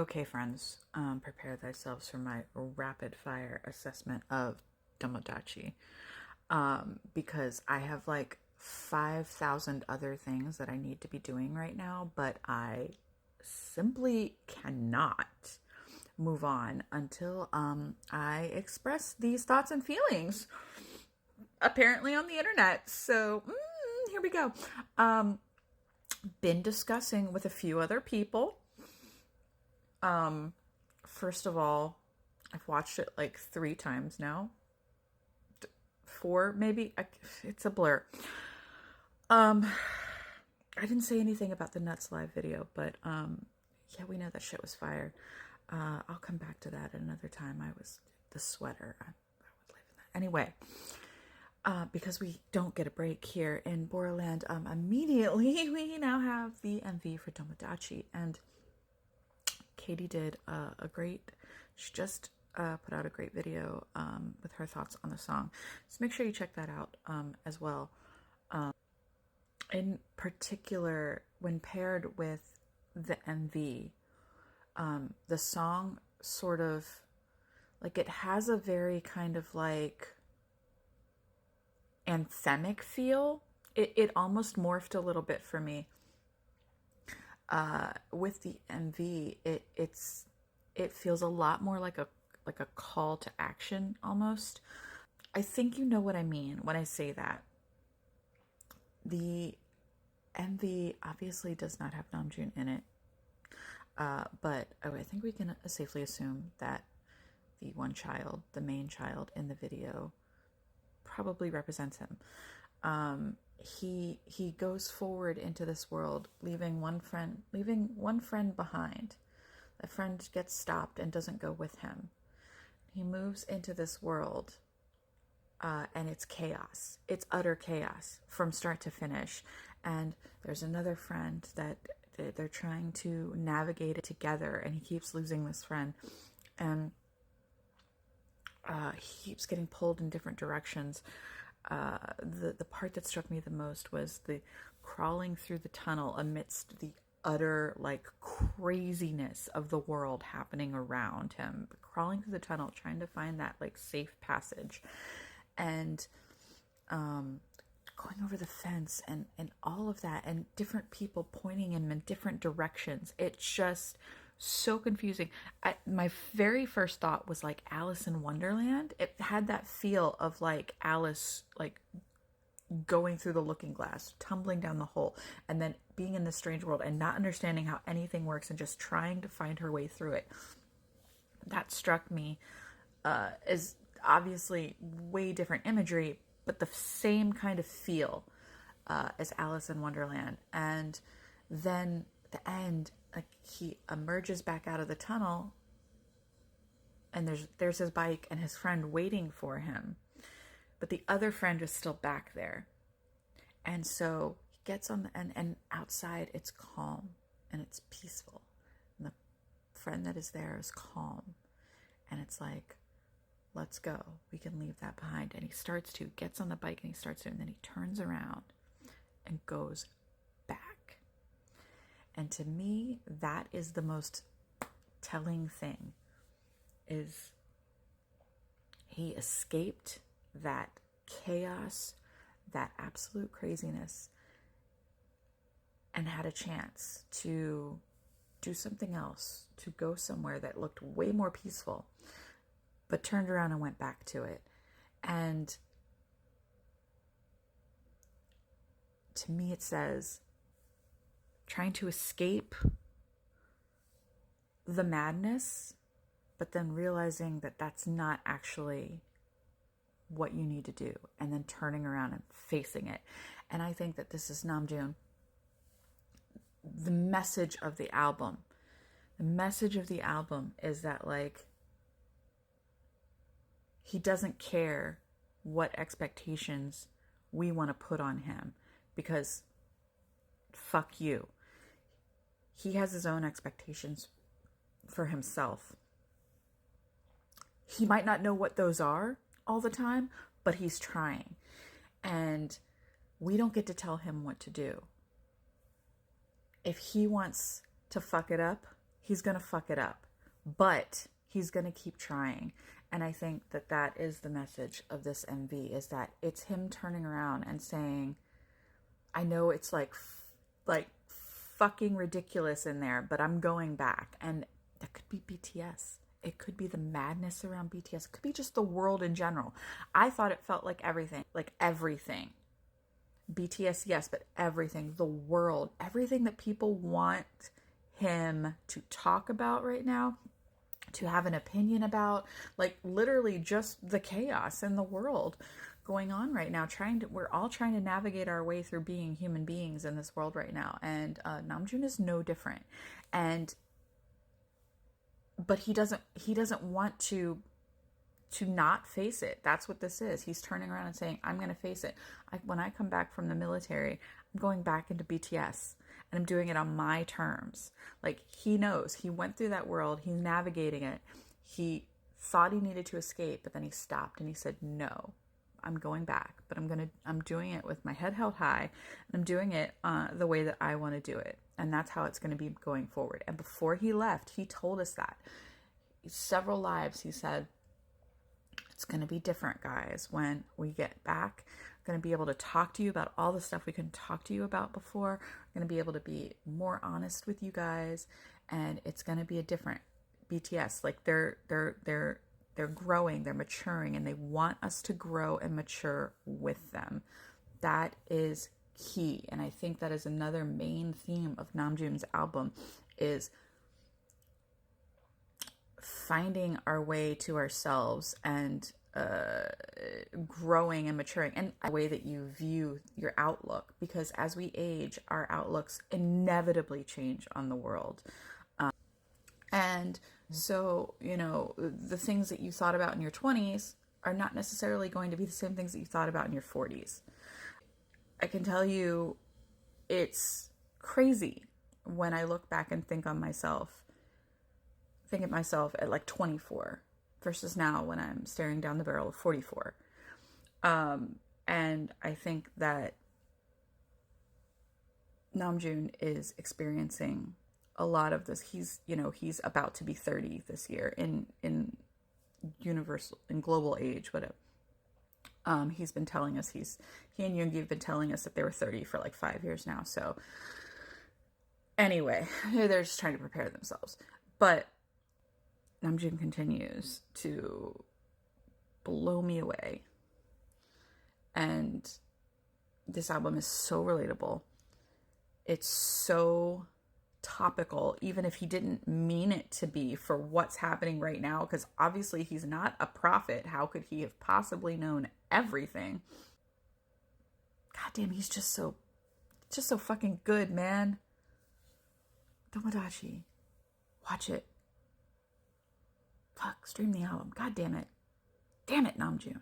Okay, friends, prepare thyselves for my rapid fire assessment of Domodachi. Because I have like 5,000 other things that I need to be doing right now, but I simply cannot move on until I express these thoughts and feelings, apparently on the internet. So here we go. Been discussing with a few other people. First of all, I've watched it like 3 times now. 4, maybe. It's a blur. I didn't say anything about the Nuts Live video, but yeah, we know that shit was fire. I'll come back to that at another time. I was the sweater. I would live in that. Anyway, because we don't get a break here in Borderland, immediately we now have the MV for Domodachi, and Katie did she just put out a great video with her thoughts on the song. So make sure you check that out as well. In particular, when paired with the MV, the song sort of, like, it has a very kind of like anthemic feel. It almost morphed a little bit for me. With the MV, it feels a lot more like a call to action almost. I think you know what I mean when I say that. The MV obviously does not have Namjoon in it, but I think we can safely assume that the the main child in the video, probably represents him. He goes forward into this world, leaving one friend behind. The friend gets stopped and doesn't go with him. He moves into this world, and it's chaos. It's utter chaos from start to finish. And there's another friend that they're trying to navigate it together, and he keeps losing this friend, and he keeps getting pulled in different directions. The part that struck me the most was the crawling through the tunnel amidst the utter like craziness of the world happening around him, crawling through the tunnel trying to find that like safe passage, and going over the fence and all of that, and different people pointing him in different directions. It's just so confusing. My very first thought was like Alice in Wonderland. It had that feel of like Alice, like going through the looking glass, tumbling down the hole, and then being in this strange world and not understanding how anything works and just trying to find her way through it. That struck me as obviously way different imagery, but the same kind of feel as Alice in Wonderland. And then the end, like, he emerges back out of the tunnel, and there's his bike and his friend waiting for him, but the other friend is still back there. And so he gets on and outside it's calm and it's peaceful, and the friend that is there is calm, and it's like, let's go, we can leave that behind. And he gets on the bike and he starts to, and then he turns around and goes back. And to me, that is the most telling thing, is he escaped that chaos, that absolute craziness, and had a chance to do something else, to go somewhere that looked way more peaceful, but turned around and went back to it. And to me, it says, trying to escape the madness, but then realizing that that's not actually what you need to do, and then turning around and facing it. And I think that this is Namjoon. The message of the album is that, like, he doesn't care what expectations we want to put on him, because fuck you. He has his own expectations for himself. He might not know what those are all the time, but he's trying. And we don't get to tell him what to do. If he wants to fuck it up, he's going to fuck it up, but he's going to keep trying. And I think that that is the message of this MV, is that it's him turning around and saying, I know it's like fucking ridiculous in there, but I'm going back. And that could be BTS. It could be the madness around BTS. It could be just the world in general. I thought it felt like everything. BTS, yes, but everything, the world, everything that people want him to talk about right now, to have an opinion about, like literally just the chaos in the world going on right now. We're all trying to navigate our way through being human beings in this world right now. And Namjoon is no different. But he doesn't want to not face it. That's what this is. He's turning around and saying, I'm going to face it. When I come back from the military, I'm going back into BTS and I'm doing it on my terms. Like, he knows. He went through that world. He's navigating it. He thought he needed to escape, but then he stopped and he said, no, I'm going back, but I'm doing it with my head held high, and I'm doing it the way that I want to do it. And that's how it's going to be going forward. And before he left, he told us that. Several lives, he said, it's going to be different, guys. When we get back, I'm going to be able to talk to you about all the stuff we couldn't talk to you about before. I'm going to be able to be more honest with you guys, and it's going to be a different BTS. Like, they're growing, they're maturing, and they want us to grow and mature with them. That is key. And I think that is another main theme of Namjoon's album, is finding our way to ourselves and growing and maturing, and a way that you view your outlook, because as we age, our outlooks inevitably change on the world. So, the things that you thought about in your 20s are not necessarily going to be the same things that you thought about in your 40s. I can tell you, it's crazy when I look back and think at myself at like 24 versus now when I'm staring down the barrel of 44. And I think that Namjoon is experiencing a lot of this. He's about to be 30 this year in global age, but he's been telling us he and Yoongi have been telling us that they were 30 for like 5 years now. So anyway, they're just trying to prepare themselves. But Namjoon continues to blow me away. And this album is so relatable. It's so topical, even if he didn't mean it to be for what's happening right now, because obviously he's not a prophet. How could he have possibly known everything? God damn, he's just so fucking good, man. Domodachi. Watch it. Fuck, stream the album. God damn it. Damn it, Namjoon.